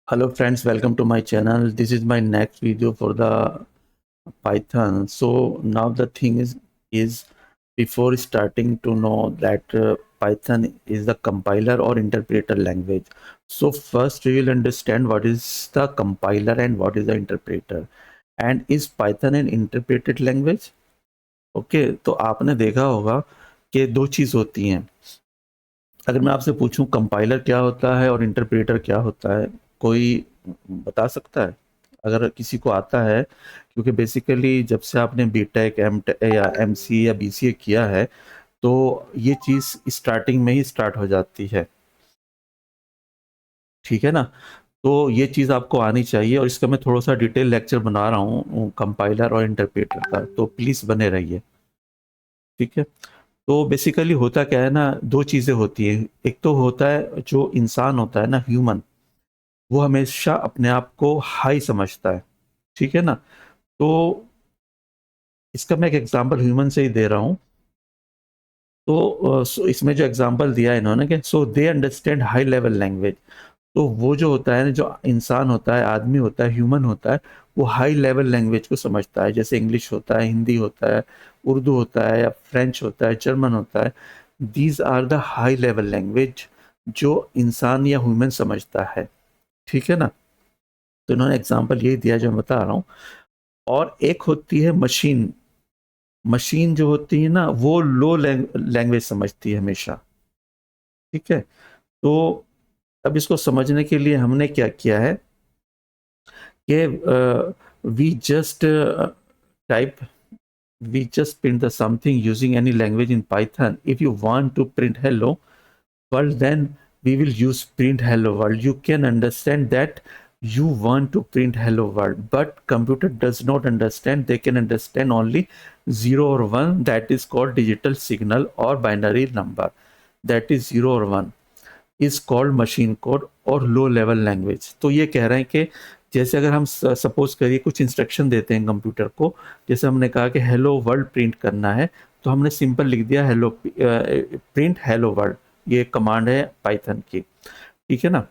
Hello friends, welcome to my channel. This is my next video for the Python. So now the thing is before starting to know that Python is the compiler or interpreter language. So first we will understand what is the compiler and what is the interpreter. And is Python an interpreted language? Okay, तो आपने देखा होगा कि दो चीज होती हैं. अगर मैं आपसे पूछूं कंपाइलर क्या होता है और इंटरप्रेटर क्या होता है, कोई बता सकता है? अगर किसी को आता है, क्योंकि बेसिकली जब से आपने बीटेक एम या एमसी या बीसीए किया है तो ये चीज स्टार्टिंग में ही स्टार्ट हो जाती है, ठीक है ना? तो ये चीज आपको आनी चाहिए और इसका मैं थोड़ा सा डिटेल लेक्चर बना रहा हूँ कंपाइलर और इंटरप्रेटर का, तो प्लीज बने रहिए, ठीक है? तो बेसिकली होता क्या है ना, दो चीजें होती हैं. एक तो होता है जो इंसान होता है ना, ह्यूमन, वो हमेशा अपने आप को हाई समझता है, ठीक है ना? तो इसका मैं एक एग्जांपल ह्यूमन से ही दे रहा हूं. तो इसमें जो एग्जांपल दिया है इन्होंने कि so they understand high level language. तो वो जो होता है ना, जो इंसान होता है, आदमी होता है, ह्यूमन होता है, वो हाई लेवल लैंग्वेज को समझता है. जैसे इंग्लिश होता है, हिंदी होता है, उर्दू होता है, या फ्रेंच होता है, जर्मन होता है. These are the high level language जो इंसान या ह्यूमन समझता है, ठीक है ना? तो इन्होंने एग्जाम्पल यही दिया जो मैं बता रहा हूँ. और एक होती है मशीन. मशीन जो होती है ना, वो लो लैंग्वेज समझती है हमेशा, ठीक है? तो अब इसको समझने के लिए हमने क्या किया है कि we just type we just print the something using any language in Python. If you want to print hello world, then we will use print hello world. You can understand that you want to print hello world, but computer does not understand. They can understand only 0 or 1. That is called digital signal or binary number. That is 0 or 1 is called machine code और लो level language. तो ये कह रहे हैं कि जैसे अगर हम सपोज करिए कुछ इंस्ट्रक्शन देते हैं कंप्यूटर को, जैसे हमने कहा कि हेलो वर्ल्ड प्रिंट करना है, तो हमने सिंपल लिख दिया हेलो प्रिंट हेलो वर्ल्ड. ये कमांड है पाइथन की, ठीक है ना?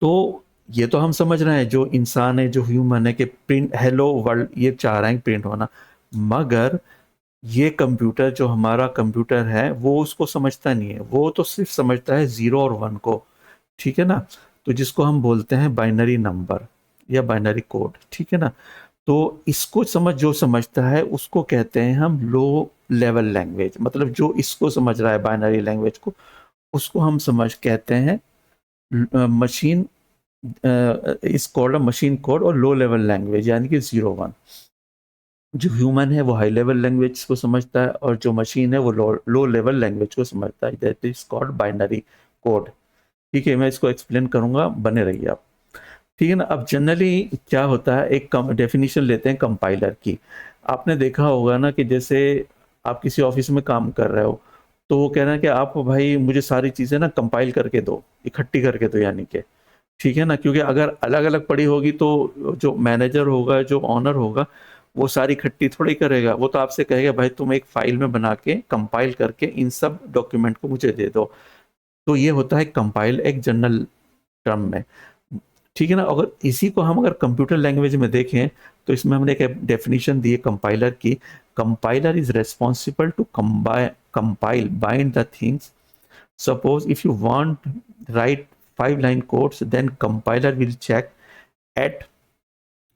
तो ये तो हम समझ रहे हैं, जो इंसान है, जो ह्यूमन है, कि प्रिंट हेलो वर्ल्ड ये चाह रहे हैं प्रिंट होना. मगर ये कंप्यूटर, जो हमारा कंप्यूटर है, वो उसको समझता नहीं है. वो तो सिर्फ समझता है 0 और 1 को, ठीक है ना? तो जिसको हम बोलते हैं बाइनरी नंबर या बाइनरी कोड, ठीक है ना? तो इसको जो समझता है उसको कहते हैं हम लो लेवल लैंग्वेज. मतलब जो इसको समझ रहा है बाइनरी लैंग्वेज को, उसको हम समझ कहते हैं मशीन. इस कॉल्ड मशीन कोड और लो लेवल लैंग्वेज, यानी कि 0 1. जो ह्यूमन है वो हाई लेवल लैंग्वेज को समझता है और जो मशीन है वो लो लेवल लैंग्वेज को समझता है. That is called binary code, ठीक है? मैं इसको एक्सप्लेन करूंगा, बने रहिए आप, ठीक है ना? अब जनरली क्या होता है, एक डेफिनेशन लेते हैं कंपाइलर की. आपने देखा होगा ना कि जैसे आप किसी ऑफिस में काम कर रहे हो, तो वो कह रहे हैं कि आप भाई मुझे सारी चीज़ें ना कंपाइल करके दो, इकट्ठी करके दो, यानी कि, ठीक है ना? क्योंकि अगर अलग अलग पड़ी होगी तो जो मैनेजर होगा, जो ऑनर होगा, वो सारी इकट्ठी थोड़ी करेगा. वो तो आपसे कहेगा भाई तुम एक फाइल में बना के कंपाइल करके इन सब डॉक्यूमेंट को मुझे दे दो. तो ये होता है कंपाइल एक जनरल टर्म में, ठीक है ना? अगर इसी को हम अगर कंप्यूटर लैंग्वेज में देखें, तो इसमें हमने एक डेफिनेशन दी है कंपाइलर की. Compiler is responsible to compile bind the things. Suppose if you want write 5 line codes, then compiler will check at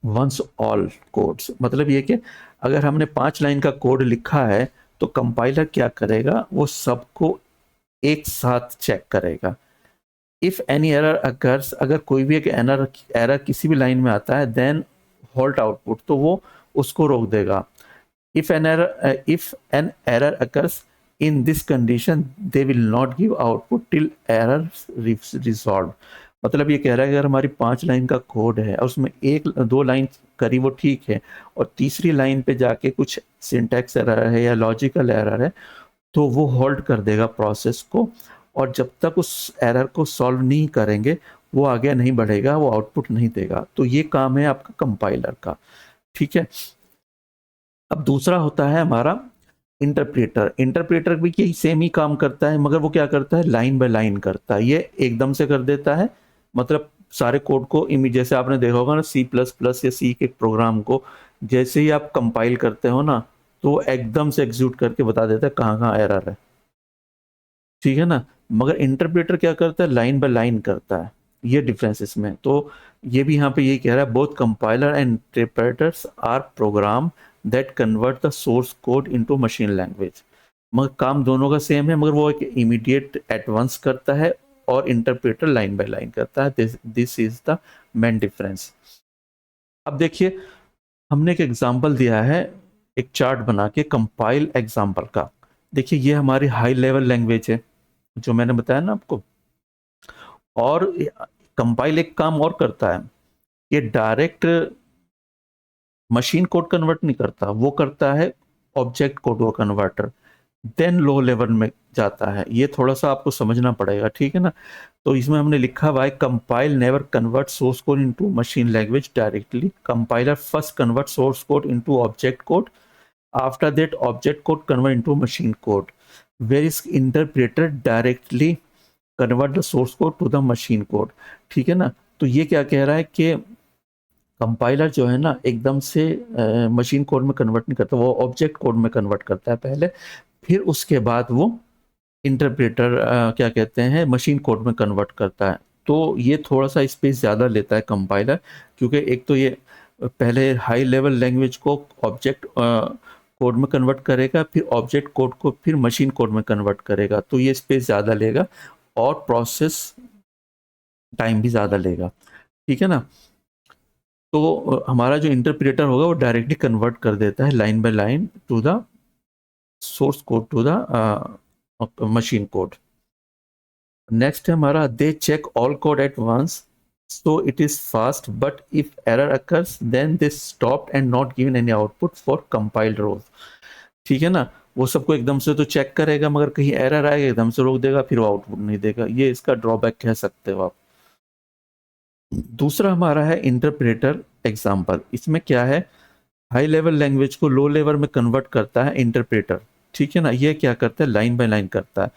once all codes. मतलब ये कि अगर हमने 5 लाइन का कोड लिखा है, तो कंपाइलर क्या करेगा, वो सबको एक साथ चेक करेगा. इफ एनी एरर अकर्स, अगर कोई भी एक एरर किसी भी लाइन में आता है, देन होल्ट आउटपुट, तो वो उसको रोक देगा. If an error occurs in this condition, they will not give output till error resolve. मतलब ये कह रहा है कि अगर हमारी 5 लाइन का कोड है और उसमें 1 2 लाइन करी वो ठीक है, और तीसरी लाइन पे जाके कुछ सिंटैक्स एरर है या लॉजिकल एरर है, तो वो होल्ड कर देगा प्रोसेस को, और जब तक उस एरर को सॉल्व नहीं करेंगे वो आगे नहीं बढ़ेगा, वो आउटपुट नहीं देगा. तो ये काम है आपका कंपाइलर का, ठीक है? अब दूसरा होता है हमारा इंटरप्रेटर. इंटरप्रेटर भी यही सेम ही काम करता है, मगर वो क्या करता है, लाइन बाय लाइन करता है. ये एकदम से कर देता है, मतलब सारे कोड को जैसे आपने देखा होगा ना सी प्लस प्लस या सी के प्रोग्राम को जैसे ही आप कंपाइल करते हो ना तो एकदम से एग्जीक्यूट करके बता देता है कहाँ कहाँ एरर है, ठीक है ना। मगर इंटरप्रेटर क्या करता है, लाइन बाय लाइन करता है, ये डिफरेंस इसमें। तो ये भी यहाँ पे ये कह रहा है both compiler and interpreters are program that convert the source code into machine language. मगर काम दोनों का सेम है, मगर वो एक इमीडिएट एडवांस करता है और इंटरप्रेटर लाइन बाय लाइन करता है। This is the main difference. अब देखिए हमने एक एग्जांपल दिया है, एक चार्ट बना के कंपाइल एग्जांपल का। देखिए ये हमारी हाई लेवल लैंग्वेज है जो मैंने बताया ना आपको, और कंपाइल एक काम और करता है, ये डायरेक्ट मशीन कोड कन्वर्ट नहीं करता, वो करता है ऑब्जेक्ट कोड वो कन्वर्टर, देन लो लेवल में जाता है। ये थोड़ा सा आपको समझना पड़ेगा, ठीक है ना। तो इसमें हमने लिखा हुआ है compile never convert source code into machine language directly, compiler first convert source code into object code, after that object code convert into machine code, where is interpreter directly convert the source code to the machine code, ठीक है ना। तो ये क्या कह रहा है कि कंपाइलर जो है ना एकदम से मशीन कोड में कन्वर्ट नहीं करता, वो ऑब्जेक्ट कोड में कन्वर्ट करता है पहले, फिर उसके बाद वो इंटरप्रेटर क्या कहते हैं मशीन कोड में कन्वर्ट करता है। तो ये थोड़ा सा स्पेस ज़्यादा लेता है कंपाइलर, क्योंकि एक तो ये पहले हाई लेवल लैंग्वेज को ऑब्जेक्ट कोड में कन्वर्ट करेगा, फिर ऑब्जेक्ट कोड को फिर मशीन कोड में कन्वर्ट करेगा, तो ये स्पेस ज़्यादा लेगा और प्रोसेस टाइम भी ज़्यादा लेगा, ठीक है ना। तो हमारा जो इंटरप्रेटर होगा वो डायरेक्टली कन्वर्ट कर देता है line by line to the source code to the machine code. Next है हमारा they check all code at once so it is fast, but if error occurs then they stop and not given any output for compiled rows, ठीक है ना। वो सबको एकदम से तो चेक करेगा, मगर कहीं एरर आएगा एकदम से रोक देगा, फिर वो आउटपुट नहीं देगा, ये इसका ड्रॉबैक कह सकते हो आप। दूसरा हमारा है इंटरप्रेटर एग्जाम्पल। इसमें क्या है, हाई लेवल लैंग्वेज को लो लेवल में कन्वर्ट करता है इंटरप्रेटर, ठीक है ना। ये क्या करता है, लाइन बाय लाइन करता है।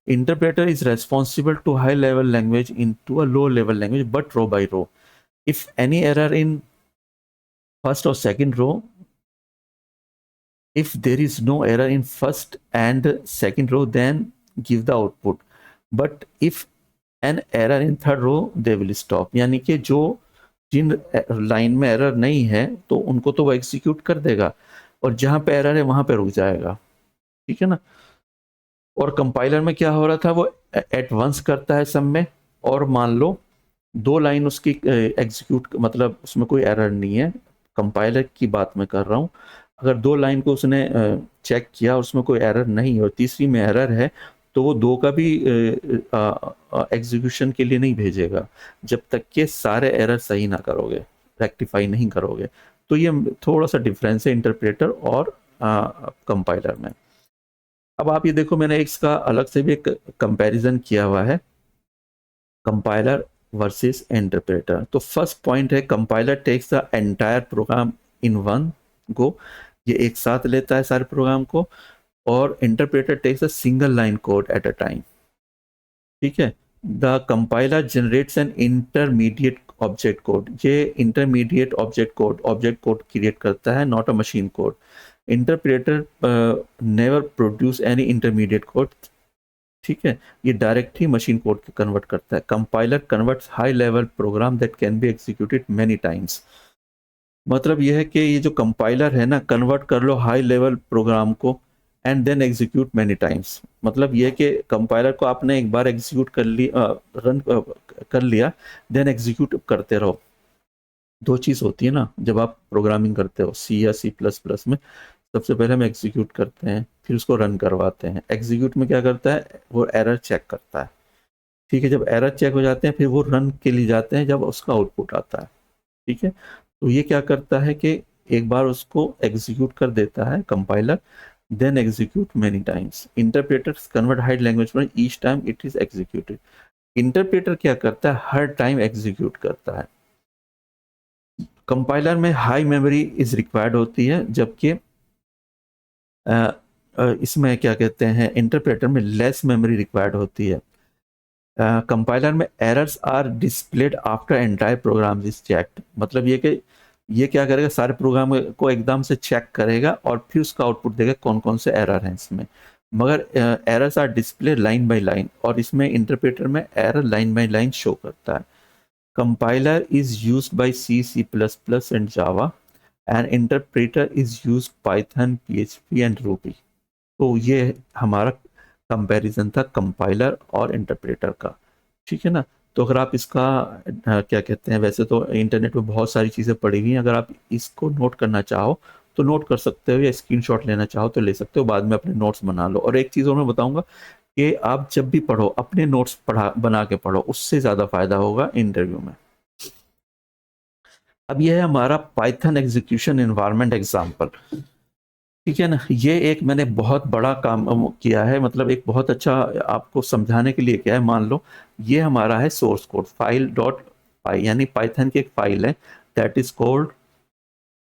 Interpreter is responsible to high level language into a low level language but row by row. If any error in first और second row, if there is no error in first and second row then give the output, but if an error in third row they will stop। यानी कि जो जिन line में error नहीं है तो उनको तो वो एग्जीक्यूट कर देगा, और जहां पे एरर है वहां पे रुक जाएगा, ठीक है ना। और कंपाइलर में क्या हो रहा था, वो एट वंस करता है सब में, और मान लो दो लाइन उसकी एग्जीक्यूट मतलब उसमें कोई एरर नहीं है, कंपाइलर की बात मैं कर रहा हूँ। अगर दो लाइन को उसने चेक किया और उसमें कोई एरर नहीं है और तीसरी में एरर है, तो वो दो का भी एग्जीक्यूशन के लिए नहीं भेजेगा जब तक कि सारे एरर सही ना करोगे, रेक्टिफाई नहीं करोगे। तो ये थोड़ा सा डिफरेंस है इंटरप्रेटर और कंपाइलर में। अब आप ये देखो मैंने इसका अलग से भी एक कंपैरिजन किया हुआ है, कंपाइलर वर्सेस इंटरप्रेटर। तो फर्स्ट पॉइंट है compiler takes the entire program in one go, ये एक साथ लेता है सारे प्रोग्राम को, और interpreter takes a single line code at a time, ठीक है। The compiler generates an intermediate object code, ये इंटरमीडिएट ऑब्जेक्ट कोड क्रिएट करता है, not a machine code. Interpreter never produce any intermediate code, ठीक है, ये डायरेक्ट ही machine code के कन्वर्ट करता है। Compiler converts high level program that can be executed many times. मतलब ये है कि ये जो कंपाइलर है ना, कन्वर्ट कर लो हाई लेवल प्रोग्राम को and then execute many times. मतलब ये है कि कंपाइलर को आपने एक बार एग्जीक्यूट कर लिया, रन कर लिया, देन एग्जीक्यूट करते रहो। दो चीज़ होती है ना जब आप प्रोग्रामिंग करते हो सी या सी प्लस प्लस में, सबसे पहले हम एग्जीक्यूट करते हैं फिर उसको रन करवाते हैं। एग्जीक्यूट में क्या करता है, वो एरर चेक करता है, ठीक है। जब एरर चेक हो जाते हैं फिर वो रन के लिए जाते हैं जब उसका आउटपुट आता है, ठीक है। तो ये क्या करता है कि एक बार उसको एग्जीक्यूट कर देता है compiler, then execute many times. Interpreters convert high language में each time it is executed. Interpreter क्या करता है, हर टाइम एग्जीक्यूट करता है। कंपाइलर में हाई मेमोरी इज रिक्वायर्ड होती है, जबकि इसमें क्या कहते हैं इंटरप्रेटर में लेस मेमोरी रिक्वायर्ड होती है। कंपाइलर में errors are displayed after entire program is checked, मतलब ये कि ये क्या करेगा, सारे प्रोग्राम को एकदम से चेक करेगा और फिर उसका आउटपुट देगा कौन कौन से एरर हैं इसमें। मगर errors are display line by line, और इसमें इंटरप्रेटर में error line by line show करता है। Compiler is used by C, C plus plus and Java, and interpreter is used Python, PHP and Ruby. तो ये हमारा कंपैरिजन था compiler और इंटरप्रेटर का, ठीक है ना। तो अगर आप इसका क्या कहते हैं, वैसे तो इंटरनेट पे बहुत सारी चीज़ें पड़ी हुई हैं, अगर आप इसको नोट करना चाहो तो नोट कर सकते हो, या स्क्रीनशॉट लेना चाहो तो ले सकते हो, बाद में अपने नोट्स बना लो। और एक चीज़ और मैं बताऊंगा कि आप जब भी पढ़ो अपने नोट्स पढ़ा बना के पढ़ो, उससे ज़्यादा फायदा होगा इंटरव्यू में। अब यह है हमारा पाइथन एग्जीक्यूशन एनवायरनमेंट एग्जाम्पल, ठीक है ना। ये एक मैंने बहुत बड़ा काम किया है, मतलब एक बहुत अच्छा आपको समझाने के लिए किया है। मान लो ये हमारा है सोर्स कोड, फाइल डॉट पाई, यानी पाइथन की एक फाइल है, that is called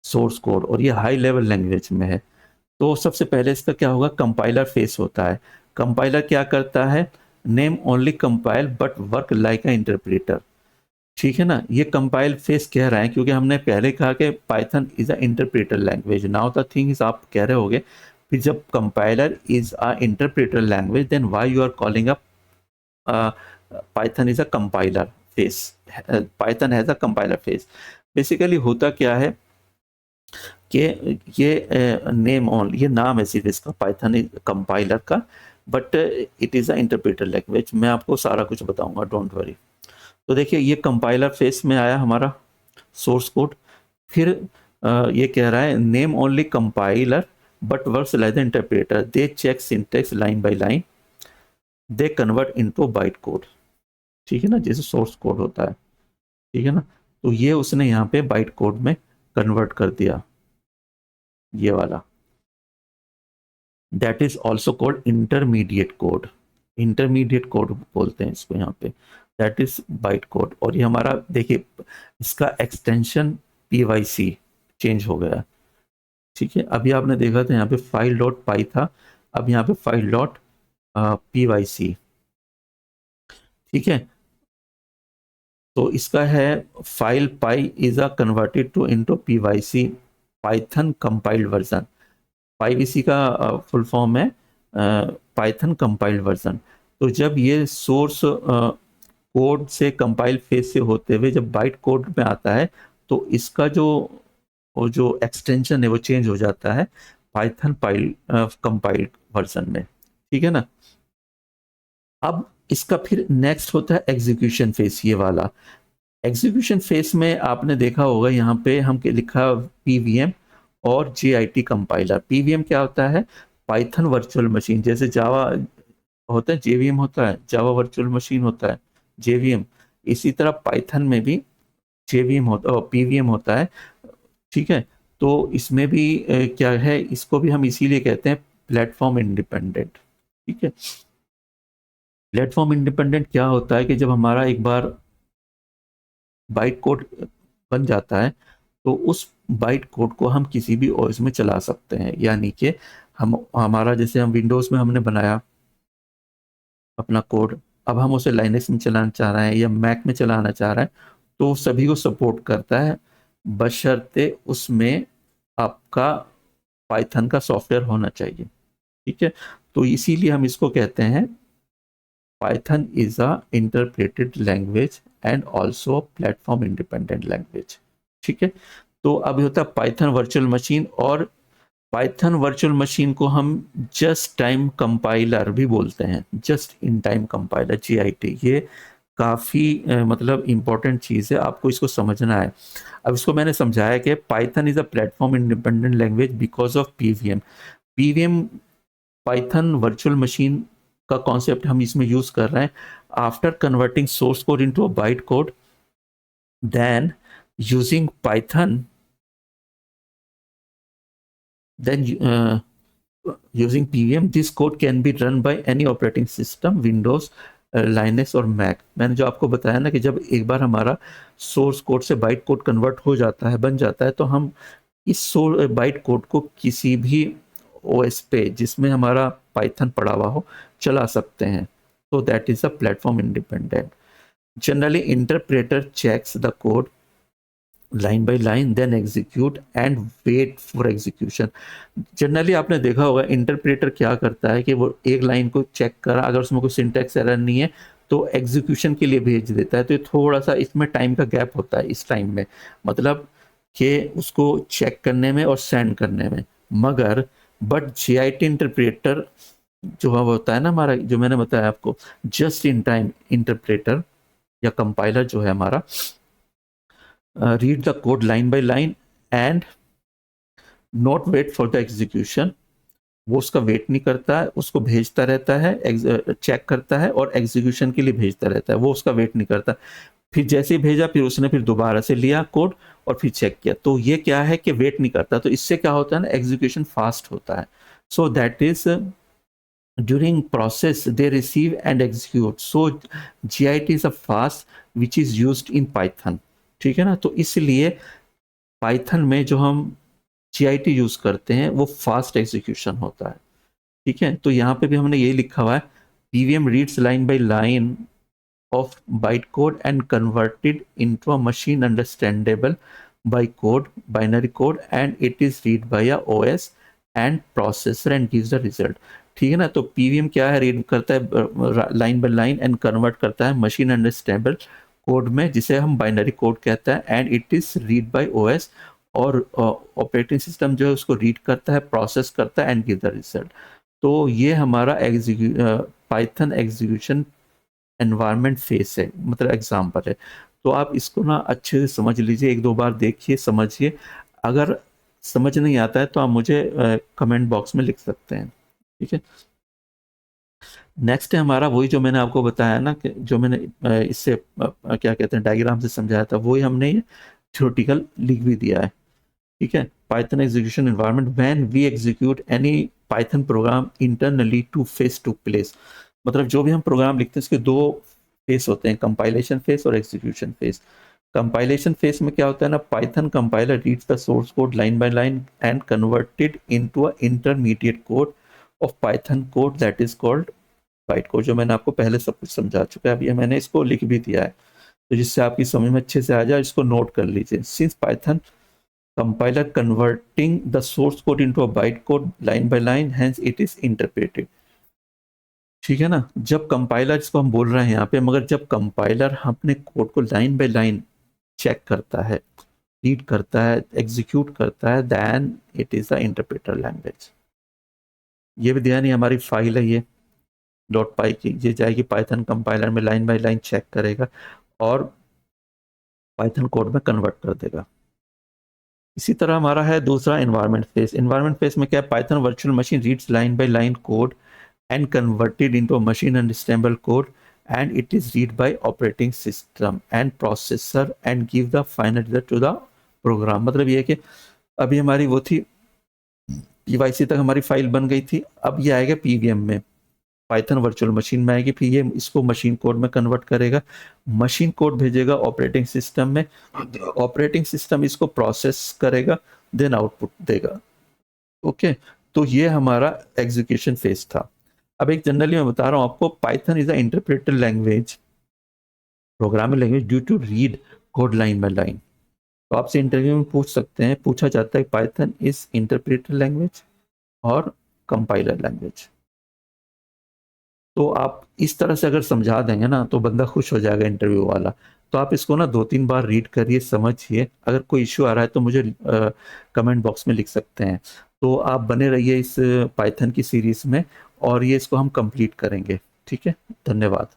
source code, और ये हाई लेवल लैंग्वेज में है। तो सबसे पहले इसका क्या होगा, कंपाइलर फेस होता है। कंपाइलर क्या करता है, name only compile but work like a interpreter, ठीक है ना। ये कंपाइल फेस कह रहा है क्योंकि हमने पहले कहा कि Python is a interpreter language. Now the thing is, आप कह रहे होगे फिर जब compiler is a interpreter language then why you are calling a Python is a compiler phase, Python has a compiler phase. Basically होता क्या है कि ये नेम ऑन, ये नाम है सिर्फ इसका, पाइथन कंपाइलर का, but it is a interpreter language. मैं आपको सारा कुछ बताऊंगा, डोंट वरी। तो देखिए ये कंपाइलर फेस में आया हमारा सोर्स कोड। फिर ये कह रहा है name only compiler but works like the interpreter, they check syntax line by line, they convert into byte code, ठीक है ना, जैसे सोर्स कोड होता है, ठीक है ना। तो ये उसने यहाँ पे बाइट कोड में कन्वर्ट कर दिया, ये वाला, that is also called intermediate code. Intermediate code बोलते हैं इसको यहाँ पे, दैट इज बाइट कोड। और ये हमारा देखिए इसका एक्सटेंशन पीवाईसी चेंज हो गया, ठीक है। अभी आपने देखा था यहाँ पे फाइल डॉट पाई था, अब यहाँ पे फाइल डॉट पीवाईसी, ठीक है। तो इसका है file py is a converted to into PYC Python compiled version. PYC का फुल फॉर्म है पाइथन कंपाइल्ड वर्जन। तो जब ये सोर्स कोड से कंपाइल फेज से होते हुए जब बाइट कोड में आता है, तो इसका जो वो जो एक्सटेंशन है वो चेंज हो जाता है पाइथन पाइल कंपाइल्ड वर्जन में, ठीक है ना। अब इसका फिर नेक्स्ट होता है एग्जीक्यूशन फेस, ये वाला। एग्जीक्यूशन फेस में आपने देखा होगा यहाँ पे हम लिखा पीवीएम और जेआईटी कंपाइलर। पीवीएम क्या होता है, पाइथन वर्चुअल मशीन, जैसे जावा होता है जेवीएम होता है, जावा वर्चुअल मशीन होता है जेवीएम, इसी तरह पाइथन में भी जेवीएम होता है, पीवीएम होता है, ठीक है। तो इसमें भी क्या है, इसको भी हम इसीलिए कहते हैं प्लेटफॉर्म इंडिपेंडेंट, ठीक है। प्लेटफॉर्म इंडिपेंडेंट क्या होता है कि जब हमारा एक बार बाइट कोड बन जाता है तो उस बाइट कोड को हम किसी भी ओएस में चला सकते हैं, यानी कि हम हमारा जैसे हम विंडोज़ में हमने बनाया अपना कोड, अब हम उसे लाइनक्स में चलाना चाह रहे हैं या मैक में चलाना चाह रहे हैं, तो सभी को सपोर्ट करता है, बशर्ते उसमें आपका पाइथन का सॉफ्टवेयर होना चाहिए, ठीक है। तो इसीलिए हम इसको कहते हैं Python is a interpreted language and also platform independent language, ठीक है। तो अब होता है पाइथन वर्चुअल मशीन, और पाइथन वर्चुअल मशीन को हम जस्ट टाइम कंपाइलर भी बोलते हैं, just in time compiler, GIT. ये काफ़ी मतलब इंपॉर्टेंट चीज़ है, आपको इसको समझना है। अब इसको मैंने समझाया कि Python is a platform independent language because of PVM. PVM Python virtual machine का कॉन्सेप्ट हम इसमें यूज कर रहे हैं। After converting source code into a byte code, then using Python, then using pvm this code can be run by any operating system, windows, linux और mac। मैंने जो आपको बताया ना कि जब एक बार हमारा सोर्स कोड से बाइट कोड कन्वर्ट हो जाता है, बन जाता है, तो हम इस बाइट कोड को किसी भी ओएस पे जिसमें हमारा पाइथन पड़ा हुआ हो चला सकते हैं, So that is a platform independent. Generally, interpreter checks the code line by line, then execute and wait for execution. Generally आपने देखा होगा इंटरप्रेटर क्या करता है कि वो एक लाइन को चेक करा, अगर उसमें कोई सिंटैक्स एरर नहीं है तो एग्जीक्यूशन के लिए भेज देता है। तो ये थोड़ा सा इसमें टाइम का गैप होता है इस टाइम में, मतलब कि उसको चेक करने में और सेंड करने में। मगर बट JIT इंटरप्रेटर जो होता है ना हमारा, जो मैंने बताया आपको, जस्ट इन टाइम इंटरप्रेटर या कंपाइलर जो है हमारा, read the code line by line and not wait for the execution. वो उसका वेट नहीं करता है, उसको भेजता रहता है, चेक करता है और एग्जीक्यूशन के लिए भेजता रहता है, वो उसका वेट नहीं करता। फिर जैसे ही भेजा फिर उसने फिर दोबारा से लिया कोड और फिर चेक किया, तो ये क्या है कि वेट नहीं करता। तो इससे क्या होता है ना, एग्जीक्यूशन फास्ट होता है। So that is during process they receive and execute. So JIT is a fast which is used in Python, ठीक है ना। तो इसलिए पाइथन में जो हम JIT यूज करते हैं वो फास्ट एग्जीक्यूशन होता है, ठीक है। तो यहाँ पे भी हमने यही लिखा हुआ है, PVM reads line by line of bytecode and converted into a machine understandable by code, binary code, and it is read by a OS and processor and gives the result, ठीक है ना। तो PVM क्या है, read करता है line by line and convert करता है मशीन अंडरस्टैंडेबल कोड में, जिसे हम बाइनरी कोड कहता है, and it is read by OS, और ऑपरेटिंग सिस्टम जो है उसको रीड करता है, प्रोसेस करता है एंड गिव द रिजल्ट। तो ये हमारा पाइथन एग्जीक्यूशन एनवायरनमेंट फेस है, मतलब एग्जाम्पल है। तो आप इसको ना अच्छे से समझ लीजिए, एक दो बार देखिए, समझिए। अगर समझ नहीं आता है तो आप मुझे कमेंट बॉक्स में लिख सकते हैं, ठीक है। नेक्स्ट है हमारा वही जो मैंने आपको बताया ना, कि जो मैंने इससे क्या कहते हैं डायग्राम से समझाया था, वही हमने ये थ्योरेटिकल लिख भी दिया है, ठीक है। Python execution environment, when we execute any Python program internally two phase to place. मतलब जो भी हम प्रोग्राम लिखते हैं उसके दो फेस होते हैं, कंपाइलेशन फेस और एग्जीक्यूशन फेस। कंपाइलेशन फेस में क्या होता है ना, Python compiler reads the source code line by line and converted into a intermediate code of Python code that is called byte code, जो मैंने आपको पहले सब कुछ समझा चुका है। अभी मैंने इसको लिख भी दिया है, तो जिससे आपकी समझ में अच्छे से आ जाए, इसको नोट कर लीजिए। Since Python compiler converting the source code into a bytecode line by line, hence it is interpreted, ठीक है ना। जब कंपाइलर, इसको हम बोल रहे हैं यहाँ पे, मगर जब कंपाइलर अपने कोड को लाइन बाय लाइन चेक करता है, रीड करता है, एग्जीक्यूट करता है, then it is the interpreter language. ये भी ध्यान, हमारी फाइल है ये .py की, ये जाएगी पाइथन कंपाइलर में, लाइन बाय लाइन चेक करेगा और पाइथन कोड में कन्वर्ट कर देगा। इसी तरह हमारा है दूसरा एनवायरनमेंट फेस। एनवायरनमेंट फेस में क्या है, Python virtual machine reads line by line code and converted into a machine understandable code, and it is read by operating system and processor and give the final result to the program। मतलब ये है कि अभी हमारी वो थी PYC तक हमारी फाइल बन गई थी, अब ये आएगा PVM में, पाइथन वर्चुअल मशीन में आएगी, फिर ये इसको मशीन कोड में कन्वर्ट करेगा, मशीन कोड भेजेगा ऑपरेटिंग सिस्टम में, ऑपरेटिंग सिस्टम इसको प्रोसेस करेगा, देन आउटपुट देगा, ओके। तो ये हमारा एग्जीक्यूशन फेज था। अब एक जनरली मैं बता रहा हूँ आपको, Python is a interpreter language, programming language due to read code line by line. तो आपसे इंटरव्यू में पूछ सकते हैं, पूछा जाता है पाइथन इज इंटरप्रेटर लैंग्वेज और कंपाइलर लैंग्वेज। तो आप इस तरह से अगर समझा देंगे ना तो बंदा खुश हो जाएगा इंटरव्यू वाला। तो आप इसको ना 2-3 बार रीड करिए, समझिए। अगर कोई इश्यू आ रहा है तो मुझे कमेंट बॉक्स में लिख सकते हैं। तो आप बने रहिए इस पाइथन की सीरीज में, और ये इसको हम कंप्लीट करेंगे, ठीक है। धन्यवाद।